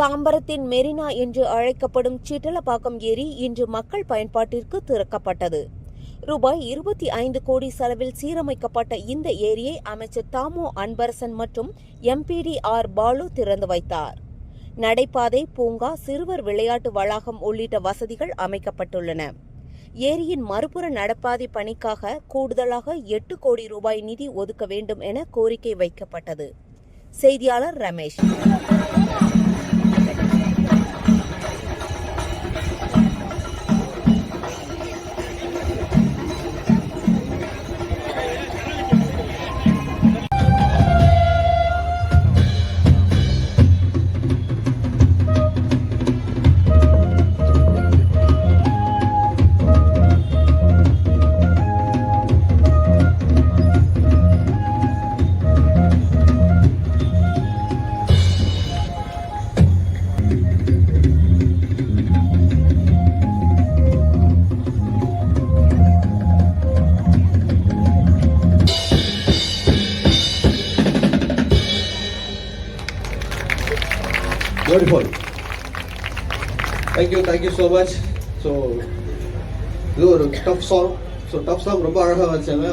தாம்பரத்தின் மெரினா என்று அழைக்கப்படும் சிட்டலப்பாக்கம் ஏரி இன்று மக்கள் பயன்பாட்டிற்கு திறக்கப்பட்டது. ரூபாய் 25 கோடி செலவில் சீரமைக்கப்பட்ட இந்த ஏரியை அமைச்சர் தாமோ அன்பரசன் மற்றும் எம்பிடி ஆர் பாலு திறந்து வைத்தார். நடைபாதை, பூங்கா, சிறுவர் விளையாட்டு வளாகம் உள்ளிட்ட வசதிகள் அமைக்கப்பட்டுள்ளன. ஏரியின் மறுபுற நடப்பாதை பணிக்காக கூடுதலாக 8 கோடி ரூபாய் நிதி ஒதுக்க வேண்டும் என கோரிக்கை வைக்கப்பட்டது. செய்தியாளர் Ramesh. Beautiful. Thank you so much. So, இது ஒரு tough song. So tough song ரொம்ப அழகா வச்சாங்க.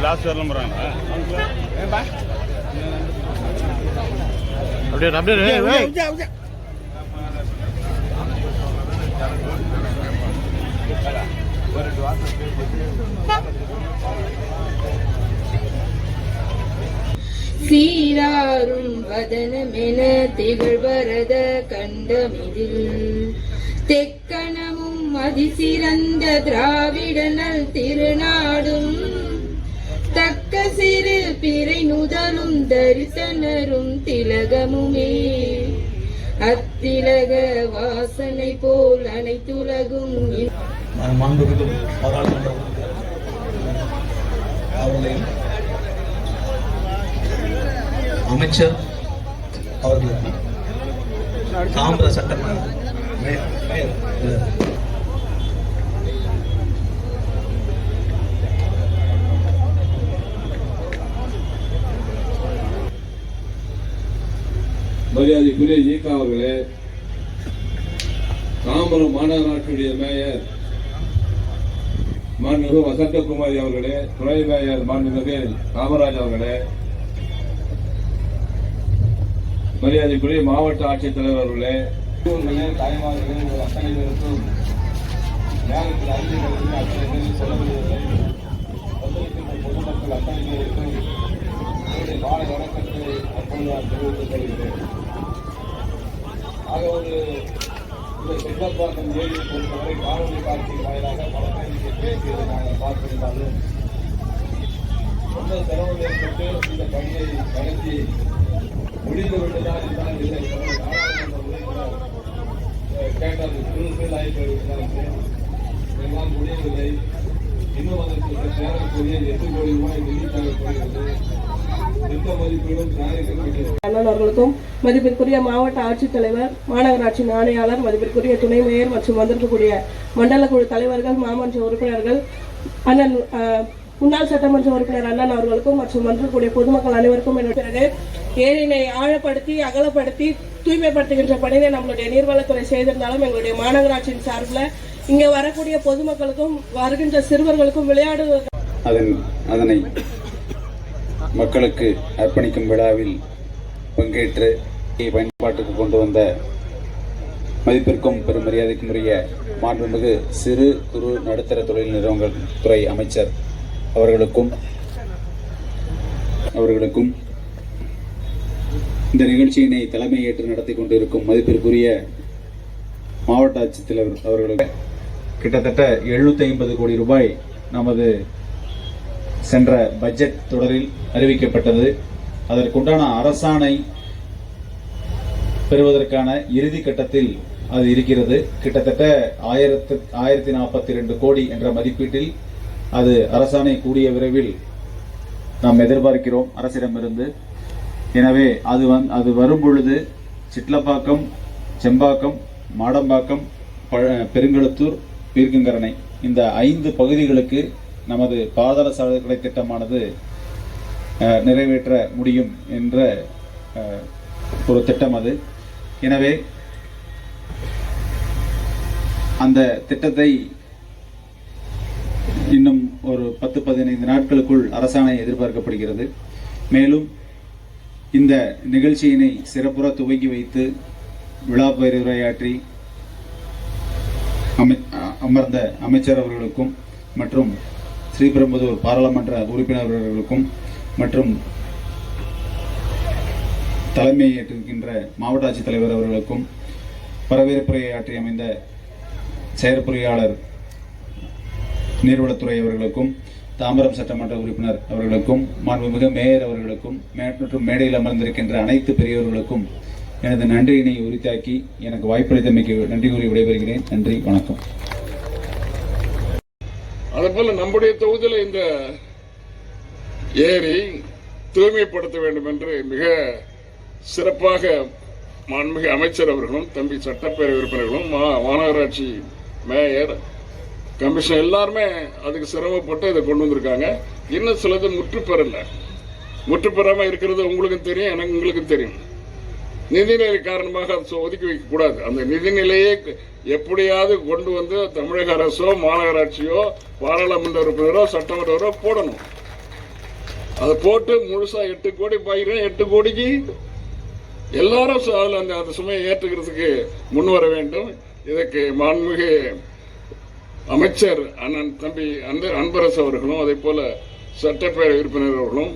லாஸ்ட் வரலாம் போறாங்க அப்படியே சீராரும் வதனமென திகழ்வரத கண்டமிதில் தெக்கணமும் அதிசிறந்த திராவிடனல் திருநாடும் தக்க சிறு பிறை நுதலும் தரிசனரும் திலகமுமே அத்திலக வாசனை போல் அனைத்துலகும் அமைச்சர் அவர்களுக்கு தாம்பர சட்டமன்ற மரியாதைக்குரிய ஜீகா அவர்களே, தாம்பரம் மாநகராட்சியுடைய மேயர் மாண்புமிகு வசந்தகுமாரி அவர்களே, துணை மேயர் மாண்புமிகு காமராஜ் அவர்களே, மரியாதைக்குரிய மாவட்ட ஆட்சித்தலைவர் அவர்களே, தாய்மார்களே, அத்தனை பேருக்கும் நேரத்தில் அறிஞர்களுக்கு அத்தனை பேரும் சொல்லப்படுவதில்லை. பொதுமக்கள் அத்தனை பேருக்கும் காலை வணக்கத்தை அப்பொழுது நான் தெரிவித்துக் கொள்கிறேன். ஆக இந்த சிட்டலப்பாக்கம் ஏரியை பொறுத்தவரை காணொலி காட்சி வாயிலாக பல பேருக்கு பேசியதை நாங்கள் பார்த்திருந்தாலும் ரொம்ப செலவு ஏற்பட்டு இந்த பணியை நடத்தி முடிந்துவிட்டதால் இருந்தால் இல்லை நாடாளுமன்ற உறுப்பினர் கேட்டால் ஃபுல்ஃபில் ஆகிவிட்டார்கள். இதெல்லாம் முடியவில்லை. இன்னும் அதற்கு சேரக்கூடிய 8 கோடி ரூபாய் நிதி தேவைப்படுகிறது. அவர்களுக்கும் மதிப்பிற்குரிய மாவட்ட ஆட்சித்தலைவர், மாநகராட்சி ஆணையாளர், மதிப்பிற்குரிய துணை மேயர் மற்றும் வந்திருக்கக்கூடிய மண்டல குழு தலைவர்கள், மாமன்ற உறுப்பினர்கள், அண்ணன் முன்னாள் சட்டமன்ற உறுப்பினர் அண்ணன் அவர்களுக்கும் மற்றும் வந்திருக்கக்கூடிய பொதுமக்கள் அனைவருக்கும் பிறகு ஏரியினை ஆழப்படுத்தி அகலப்படுத்தி தூய்மைப்படுத்துகின்ற பணியை நம்மளுடைய நீர்வளத்துறை செய்திருந்தாலும் எங்களுடைய மாநகராட்சியின் சார்பில் இங்கே வரக்கூடிய பொதுமக்களுக்கும் வருகின்ற சிறுவர்களுக்கும் விளையாடுவது அதனை மக்களுக்கு அர்ப்பணிக்கும் விழாவில் பங்கேற்று பயன்பாட்டுக்கு கொண்டு வந்த மதிப்பிற்கும் பெரும் மரியாதைக்கும் உரிய மாண்புமிகு சிறு குறு நடுத்தர தொழில் நிறுவனங்கள் துறை அமைச்சர் அவர்களுக்கும் அவர்களுக்கும் இந்த நிகழ்ச்சியினை தலைமை ஏற்று நடத்தி கொண்டிருக்கும் மதிப்பிற்குரிய மாவட்ட ஆட்சித்தலைவர் அவர்களுக்கு கிட்டத்தட்ட 750 கோடி ரூபாய் நமது சென்ற பட்ஜெட் தொடரில் அறிவிக்கப்பட்டது. அதற்குண்டான அரசாணை பெறுவதற்கான இறுதி கட்டத்தில் அது இருக்கிறது. கிட்டத்தட்ட 1042 கோடி என்ற மதிப்பீட்டில் அது அரசாணை கூடிய விரைவில் நாம் எதிர்பார்க்கிறோம் அரசிடமிருந்து. எனவே அது வரும் பொழுது சிட்லப்பாக்கம், செம்பாக்கம், மாடம்பாக்கம், பெருங்கழுத்தூர், பீர்க்கங்கரணை இந்த 5 பகுதிகளுக்கு நமது பாதாள சாக்கடை திட்டமானது நிறைவேற்ற முடியும் என்ற ஒரு திட்டம் அது. எனவே அந்த திட்டத்தை இன்னும் ஒரு 10-15 நாட்களுக்குள் அரசாணை எதிர்பார்க்கப்படுகிறது. மேலும் இந்த நிகழ்ச்சியினை சிறப்புற துவங்கி வைத்து விழா பேருரையாற்றி அமர்ந்த அமைச்சர் அவர்களுக்கும் மற்றும் ஸ்ரீபெரும்புதூர் பாராளுமன்ற உறுப்பினர்களுக்கும் மற்றும் தலைமை ஏற்றிருக்கின்ற மாவட்ட ஆட்சித்தலைவர் அவர்களுக்கும் வரவேற்புரையாற்றி அமைந்த செயற்பொறியாளர் நீர்வளத்துறை அவர்களுக்கும் தாம்பரம் சட்டமன்ற உறுப்பினர் அவர்களுக்கும் மாண்புமிகு மேயர் அவர்களுக்கும் மற்றும் மேடையில் அமர்ந்திருக்கின்ற அனைத்து பெரியவர்களுக்கும் எனது நன்றியினை உரித்தாக்கி எனக்கு வாய்ப்பளித்தமைக்கு நன்றி கூறி விடைபெறுகிறேன். நன்றி, வணக்கம். அதேபோல நம்முடைய தொகுதியில் இந்த ஏரி தூய்மைப்படுத்த வேண்டும் என்று மிக சிறப்பாக மாண்புமிகு அமைச்சர் அவர்களும் தம்பி சட்டப்பேரவை உறுப்பினர்களும் மாநகராட்சி மேயர் கமிஷன் எல்லாருமே அதுக்கு சிரமப்பட்டு இதை கொண்டு வந்திருக்காங்க. இன்னும் சிலது முற்றுப்பெறாம இருக்கிறது உங்களுக்கும் தெரியும், எனக்கு உங்களுக்கும் தெரியும். நிதிநிலை காரணமாக அதை ஒதுக்கி வைக்க கூடாது. அந்த நிதிநிலையை எப்படியாவது கொண்டு வந்து தமிழக அரசோ மாநகராட்சியோ பாராளுமன்ற உறுப்பினரோ சட்டமன்றோ போடணும். அதை போட்டு முழுசா 8 கோடி பாய்க்கிறேன். 8 கோடிக்கு எல்லாரும் அந்த சுமையை ஏற்றுக்கிறதுக்கு முன் வர வேண்டும். இதற்கு மாண்புமிகு அமைச்சர் அண்ணன் தம்பி அன்பரசு அவர்களும் அதே போல சட்டப்பேரவை உறுப்பினர் அவர்களும்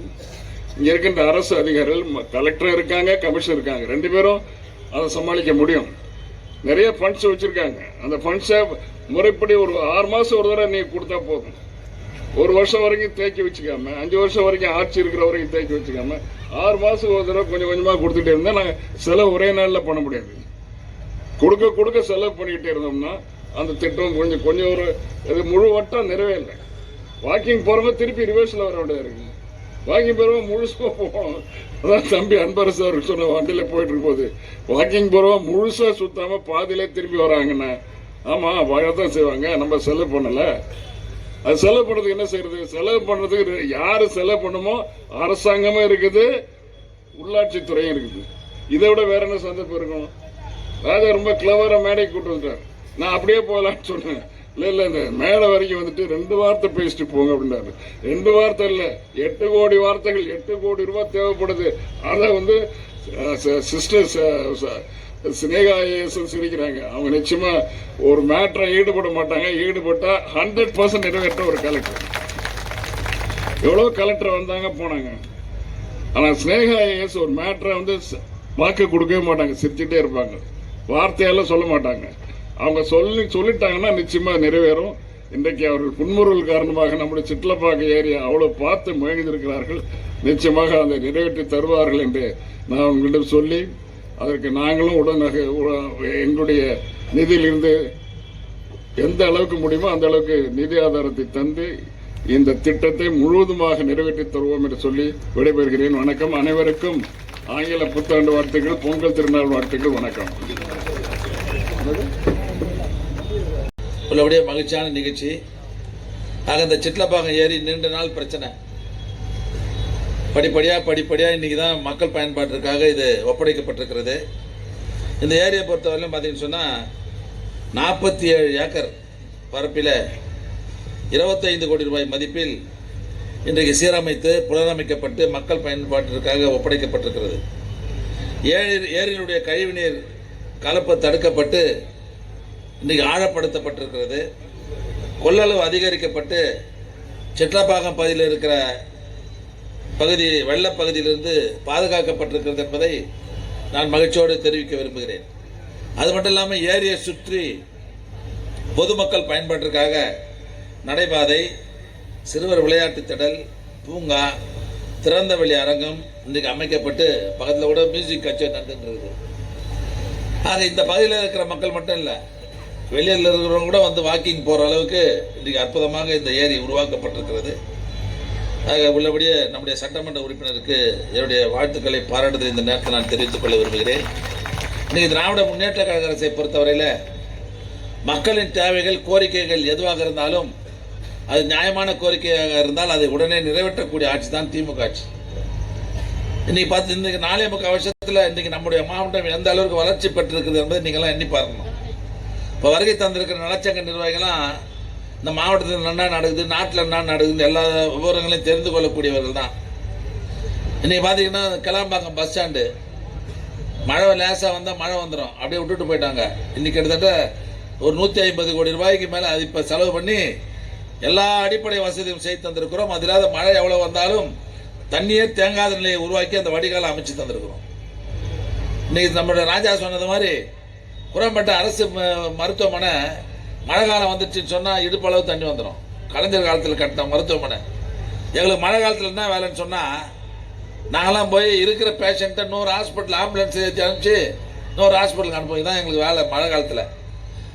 இங்க இருக்கின்ற அரசு அதிகாரிகள், கலெக்டர் இருக்காங்க, கமிஷனர் இருக்காங்க, 2 பேரும் அதை சமாளிக்க முடியும். நிறைய ஃபண்ட்ஸ் வச்சிருக்காங்க. அந்த ஃபண்ட்ஸை முறைப்படி ஒரு 6 மாசம் ஒரு தடவை நீ கொடுத்தா போதும். 1 வருஷம் வரைக்கும் தேக்கி வச்சுக்காம, 5 வருஷம் வரைக்கும் ஆட்சி இருக்கிற வரைக்கும் தேக்கி வச்சுக்காம 6 மாசம் ஒரு தடவை கொஞ்சம் கொஞ்சமா கொடுத்துட்டே இருந்தா நாங்கள் செலவு ஒரே நாளில் பண்ண முடியாது. கொடுக்க செலவு பண்ணிக்கிட்டே இருந்தோம்னா அந்த திட்டம் கொஞ்சம் ஒரு முழு வட்டம் நிறைவேறல. வாக்கிங் போறவங்க திருப்பி ரிவர்ஸ்ல வர வேண்டியது இருக்கு. வாக்கிங் போறவங்க முழுசா போகணும். அதான் தம்பி அன்பரசு அவருக்கு சொன்ன வண்டியில போயிட்டு இருக்கும்போது வாக்கிங் போறவங்க முழுசா சுத்தாம பாதியிலே திருப்பி வராங்கன்னா ஆமா தான் செய்வாங்க. நம்ம செலவு பண்ணல. அது செலவு பண்றதுக்கு என்ன செய்யறது? செலவு பண்றதுக்கு யாரு செலவு பண்ணுமோ அரசாங்கமும் இருக்குது, உள்ளாட்சித்துறையும் இருக்குது. இதை விட வேற என்ன சந்தர்ப்பம் இருக்கும்? ராஜா ரொம்ப கிளவரா மேடைக்கு கூட்டு வந்துட்டார். நான் அப்படியே போகலான்னு சொன்னேன். இல்ல இந்த மேடை வரைக்கும் வந்துட்டு 2 வார்த்தை பேசிட்டு போங்க அப்படின்னாரு. 2 வார்த்தை இல்ல, 8 கோடி வார்த்தைகள், 8 கோடி ரூபாய் தேவைப்படுது. அதை வந்து சிஸ்டர் சினேகா ஐஏஎஸ் சிரிக்கிறாங்க. அவங்க நிச்சயமா ஒரு மேட்டரை ஈடுபட மாட்டாங்க. ஈடுபட்டா 100% நிறைவேற்ற ஒரு கலெக்டர். எவ்வளவு கலெக்டர் வந்தாங்க போனாங்க. ஆனா சினேகா ஐஏஎஸ் ஒரு மேட்டரை வந்து வாக்கு கொடுக்கவே மாட்டாங்க. சிரிச்சுட்டே இருப்பாங்க. வார்த்தையெல்லாம் சொல்ல மாட்டாங்க. அவங்க சொல்லிட்டாங்கன்னா நிச்சயமா நிறைவேறும். இன்றைக்கு அவர்கள் புன்முறுவல் காரணமாக நம்முடைய சிட்லப்பாக்கம் ஏரியா அவ்வளவு பார்த்து முயன்றிருக்கிறார்கள். நிச்சயமாக அதை நிறைவேற்றி தருவார்கள் என்று நான் உங்களிடம் சொல்லி அதற்கு நாங்களும் உடனே எங்களுடைய நிதியிலிருந்து எந்த அளவுக்கு முடியுமோ அந்த அளவுக்கு நிதி ஆதாரத்தை தந்து இந்த திட்டத்தை முழுவதுமாக நிறைவேற்றி தருவோம் என்று சொல்லி விடைபெறுகிறேன். வணக்கம். அனைவருக்கும் ஆங்கில புத்தாண்டு வாழ்த்துக்கள், பொங்கல் திருநாள் வாழ்த்துக்கள். வணக்கம். உள்ளபடியே மகிழ்ச்சியான நிகழ்ச்சி. ஆக இந்த சிட்லப்பாக்கம் ஏரி நீண்ட நாள் பிரச்சனை படிப்படியாக இன்னைக்கு தான் மக்கள் பயன்பாட்டிற்காக இது ஒப்படைக்கப்பட்டிருக்கிறது. இந்த ஏரியை பொறுத்தவரையிலும் பார்த்தீங்கன்னு சொன்னால் 47 ஏக்கர் பரப்பில் 25 கோடி ரூபாய் மதிப்பில் இன்றைக்கு சீரமைத்து புனரமைக்கப்பட்டு மக்கள் பயன்பாட்டிற்காக ஒப்படைக்கப்பட்டிருக்கிறது. ஏரியினுடைய கழிவுநீர் கலப்பு தடுக்கப்பட்டு இன்றைக்கு ஆழப்படுத்தப்பட்டிருக்கிறது. கொள்ளளவு அதிகரிக்கப்பட்டு சிட்லப்பாக்கம் பகுதியில் இருக்கிற பகுதி வெள்ளப்பகுதியிலிருந்து பாதுகாக்கப்பட்டிருக்கிறது என்பதை நான் மகிழ்ச்சியோடு தெரிவிக்க விரும்புகிறேன். அது மட்டும் இல்லாமல் ஏரியை சுற்றி பொதுமக்கள் பயன்பாட்டிற்காக நடைபாதை, சிறுவர் விளையாட்டு திடல், பூங்கா, திறந்த வெளி அரங்கம் இன்றைக்கு அமைக்கப்பட்டு பக்கத்தில் கூட மியூசிக் கச்சேரி நடந்துட்டு. ஆக இந்த பகுதியில் இருக்கிற மக்கள் மட்டும் இல்லை, வெளியில் இருக்கிறவங்க கூட வந்து வாக்கிங் போகிற அளவுக்கு இன்றைக்கு அற்புதமாக இந்த ஏரி உருவாக்கப்பட்டிருக்கிறது. ஆக உள்ளபடியே நம்முடைய சட்டமன்ற உறுப்பினருக்கு என்னுடைய வாழ்த்துக்களை பாராட்டுதல் இந்த நேரத்தில் நான் தெரிவித்துக் கொள்ள விரும்புகிறேன். இன்றைக்கி திராவிட முன்னேற்ற கழக அரசை பொறுத்தவரையில் மக்களின் தேவைகள், கோரிக்கைகள் எதுவாக இருந்தாலும் அது நியாயமான கோரிக்கையாக இருந்தால் அதை உடனே நிறைவேற்றக்கூடிய ஆட்சி தான் திமுக ஆட்சி. இன்னைக்கு பார்த்து இன்றைக்கி 4 வருஷத்தில் இன்றைக்கி நம்முடைய மாவட்டம் எந்த அளவுக்கு வளர்ச்சி பெற்றிருக்கிறது என்பதை நீங்களாம் எண்ணி பார்க்கணும். இப்போ வருகை தந்திருக்கிற நலச்சங்க நிர்வாகிகளாம் இந்த மாவட்டத்தில் என்ன நடக்குது, நாட்டில் என்ன நடக்குதுன்னு எல்லா விவரங்களையும் தெரிந்து கொள்ளக்கூடியவர்கள் தான். இன்றைக்கி பார்த்தீங்கன்னா கிளாம்பாக்கம் பஸ் ஸ்டாண்டு மழை லேசாக வந்தால் மழை வந்துடும், அப்படியே விட்டுட்டு போயிட்டாங்க. இன்றைக்கி கிட்டத்தட்ட ஒரு 150 கோடி ரூபாய்க்கு மேலே அது இப்போ செலவு பண்ணி எல்லா அடிப்படை வசதியும் செய்து தந்திருக்கிறோம். அது இல்லாத மழை எவ்வளோ வந்தாலும் தண்ணியே தேங்காத நிலையை உருவாக்கி அந்த வடிகாலை அமைச்சு தந்திருக்கிறோம். இன்றைக்கி நம்மளுடைய ராஜா சொன்னது மாதிரி குரம்பேட்டை அரசு மருத்துவமனை மழை காலம் வந்துச்சுன்னு சொன்னால் இடுப்பளவு தண்ணி வந்துடும். கலைஞர் காலத்தில் கட்டின மருத்துவமனை எங்களுக்கு மழை காலத்தில் என்ன வேலைன்னு சொன்னால், நாங்களாம் போய் இருக்கிற பேஷண்ட்டை 100 ஹாஸ்பிட்டல் ஆம்புலன்ஸ் ஏற்றி அனுப்பிச்சு 100 ஹாஸ்பிட்டலுக்கு அனுப்புவது தான் எங்களுக்கு வேலை. மழை காலத்தில்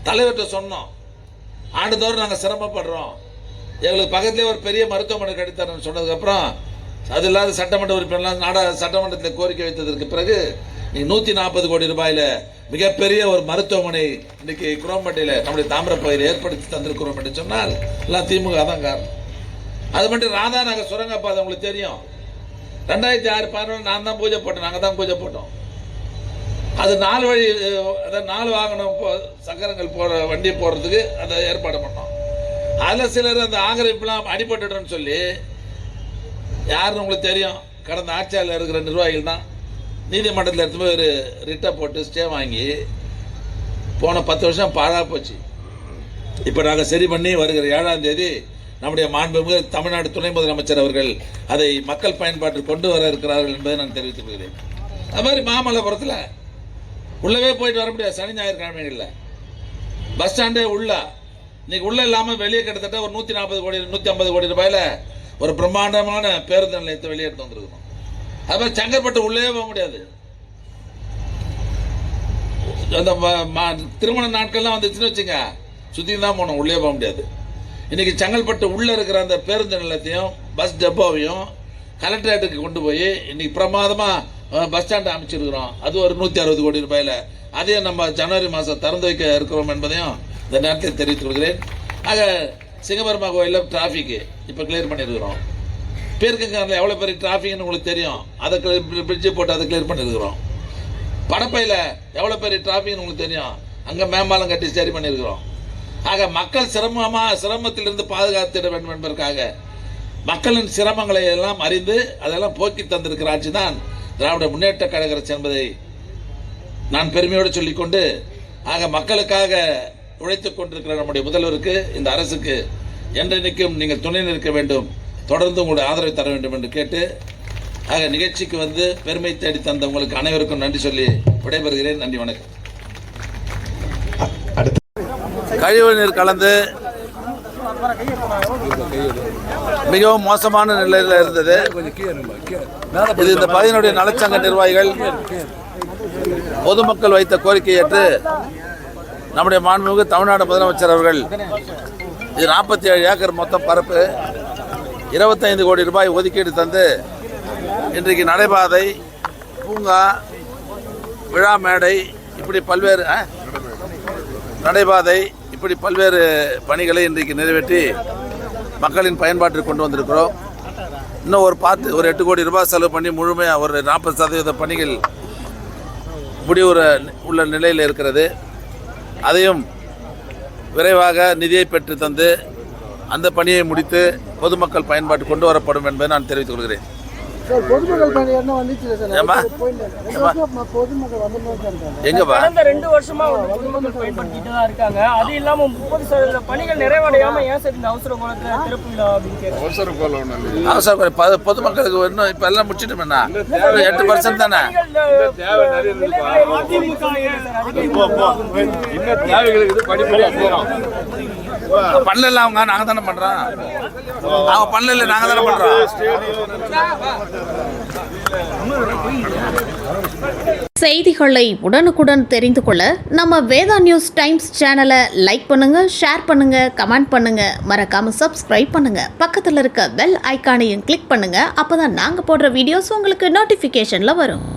தலைவர்கிட்ட சொன்னோம், ஆண்டுதோறும் நாங்கள் சிரமப்படுறோம், எங்களுக்கு பக்கத்துலேயே ஒரு பெரிய மருத்துவமனை கட்டித்தரணும்னு சொன்னதுக்கப்புறம் அது இல்லாத சட்டமன்ற உறுப்பினர்லாம் சட்டமன்றத்தில் கோரிக்கை வைத்ததற்கு பிறகு நீ 140 கோடி ரூபாயில் மிகப்பெரிய ஒரு மருத்துவமனை இன்னைக்கு குரோம்பேட்டையில் நம்முடைய தாமிர பகுதியில் ஏற்படுத்தி தந்திருக்கிறோம் என்று சொன்னால் எல்லாம் திமுக தான் காரணம். அது மட்டும் ராதாநகர் சுரங்கப்பாதை உங்களுக்கு தெரியும், 2006-11 நான் தான் பூஜை போட்டேன், நாங்கள் தான் பூஜை போட்டோம். அது 4 வழி, அதாவது 4 வாகனம் சக்கரங்கள் போகிற வண்டி போகிறதுக்கு அதை ஏற்பாடு பண்ணோம். அதில் சிலர் அந்த ஆக்கிரமிப்புலாம் அடிபட்டுன்னு சொல்லி, யாருன்னு உங்களுக்கு தெரியும், கடந்த ஆட்சியாளர் இருக்கிற நிர்வாகிகள் தான் நீதிமன்றத்தில் எடுத்து போய் ஒரு ரிட்டை போட்டு ஸ்டே வாங்கி போன 10 வருஷம் பாழாக போச்சு. இப்போ நாங்கள் சரி பண்ணி வருகிற 7ஆம் தேதி நம்முடைய மாண்புமிகு தமிழ்நாடு துணை முதலமைச்சர் அவர்கள் அதை மக்கள் பயன்பாட்டில் கொண்டு வர இருக்கிறார்கள் என்பதை நான் தெரிவித்துக் கொள்கிறேன். அது மாதிரி மாமல்லபுரத்தில் உள்ளவே போயிட்டு வர முடியாது, சனி ஞாயிறு கிழமைகளில் பஸ் ஸ்டாண்டே உள்ள இன்னைக்கு உள்ள இல்லாமல் வெளியே கிட்டத்தட்ட ஒரு 140 கோடி 150 கோடி ரூபாயில் ஒரு பிரம்மாண்டமான பேருந்து நிலையத்தை வெளியே எடுத்து வந்திருக்கணும். அது மாதிரி செங்கற்பட்டு உள்ளே போக முடியாது. அந்த திருமண நாட்கள்லாம் வந்துச்சுன்னு வச்சுங்க, சுற்றி தான் போகணும், உள்ளே போக முடியாது. இன்னைக்கு செங்கல்பட்டு உள்ளே இருக்கிற அந்த பேருந்து நிலையத்தையும் பஸ் டெப்போவையும் கலெக்டரேட்டுக்கு கொண்டு போய் இன்னைக்கு பிரமாதமாக பஸ் ஸ்டாண்டை அமைச்சிருக்கிறோம். அது ஒரு 160 கோடி ரூபாயில். அதையும் நம்ம ஜனவரி மாதம் திறந்து வைக்க இருக்கிறோம் என்பதையும் இந்த நேரத்தில் தெரிவித்துக் கொள்கிறேன். ஆக சிங்கப்பெருமா கோயிலில் டிராஃபிக்கு இப்போ கிளியர் பண்ணியிருக்கிறோம். பேருக்குங்காரில் எவ்வளோ பெரிய டிராஃபிக்னு உங்களுக்கு தெரியும், அதை பிரிட்ஜு போட்டு அதை கிளியர் பண்ணியிருக்கிறோம். படப்பையில் எவ்வளோ பெரிய டிராஃபிக்னு உங்களுக்கு தெரியும், அங்கே மேம்பாலம் கட்டி சரி பண்ணியிருக்கிறோம். ஆக மக்கள் சிரமத்திலிருந்து பாதுகாத்திட வேண்டும் என்பதற்காக மக்களின் சிரமங்களை எல்லாம் அறிந்து அதெல்லாம் போக்கி தந்திருக்கிற ஆட்சி தான் திராவிட முன்னேற்ற கழக அரசு என்பதை நான் பெருமையோடு சொல்லிக்கொண்டு, ஆக மக்களுக்காக உழைத்துக் கொண்டிருக்கிற நம்முடைய முதல்வருக்கு, இந்த அரசுக்கு என்றைக்கும் நீங்கள் துணை நிற்க வேண்டும், தொடர்ந்து உங்களுடைய ஆதரவை தர வேண்டும் என்று கேட்டு, ஆக நிகழ்ச்சிக்கு வந்து பெருமை தேடி தந்த உங்களுக்கு அனைவருக்கும் நன்றி சொல்லி விடைபெறுகிறேன். நன்றி, வணக்கம். கழிவுநீர் கலந்து மிகவும் மோசமான நிலையில் இருந்தது. இது இந்த பகுதியினுடைய நலச்சங்க நிர்வாகிகள் பொதுமக்கள் வைத்த கோரிக்கை ஏற்று நம்முடைய மாண்புமிகு தமிழ்நாடு முதலமைச்சர் அவர்கள் இது 47 ஏக்கர் மொத்தம் பரப்பு 25 கோடி ரூபாய் ஒதுக்கீடு தந்து இன்றைக்கு நடைபாதை, பூங்கா, விழா மேடை, இப்படி பல்வேறு நடைபாதை இப்படி பல்வேறு பணிகளை இன்றைக்கு நிறைவேற்றி மக்களின் பயன்பாட்டிற்கு கொண்டு வந்திருக்கிறோம். இன்னும் ஒரு 8 கோடி ரூபாய் செலவு பண்ணி முழுமையாக ஒரு 40% பணிகள் முடிவுற உள்ள நிலையில் இருக்கிறது. அதையும் விரைவாக நிதியை பெற்று தந்து அந்த பணியை முடித்து பொதுமக்கள் பயன்பாட்டு கொண்டு வரப்படும் என்பதை நான் தெரிவித்துக் கொள்கிறேன். பொதுமக்கள் பணி என்ன வந்துச்சு சார் ஏம்மா? பொதுமக்கள் வந்து எங்கப்பா கடந்த 2 வருஷமா பொதுமக்கள் பயன்படுத்திட்டு தான் இருக்காங்க. அது இல்லாம 30% பணிகள் நிறைவடையாம ஏன் சார் இந்த அவசர கோலத்துல திறப்பு விழா அப்படின்னு கேட்குறேன். அவசர கோலம் ஒண்ணு இல்லை. அவசரம் பொதுமக்களுக்கு இன்னும் இப்ப எல்லாம் முடிச்சிட்டோம்னா 8% தானே. பண்ணல அவங்க, நாங்க தானே பண்றோம். அவங்க பண்ணல, நாங்க தானே பண்றோம். செய்திகளை உடனுக்குடன் தெரிந்து கொள்ள நம்ம வேதா நியூஸ் டைம்ஸ் சேனலை லைக் பண்ணுங்க, ஷேர் பண்ணுங்க, கமெண்ட் பண்ணுங்க, மறக்காம சப்ஸ்கிரைப் பண்ணுங்க. பக்கத்துல இருக்க பெல் ஐகானையும் கிளிக் பண்ணுங்க. அப்பதான் நாங்க போடுற வீடியோஸ் உங்களுக்கு நோட்டிபிகேஷன்ல வரும்.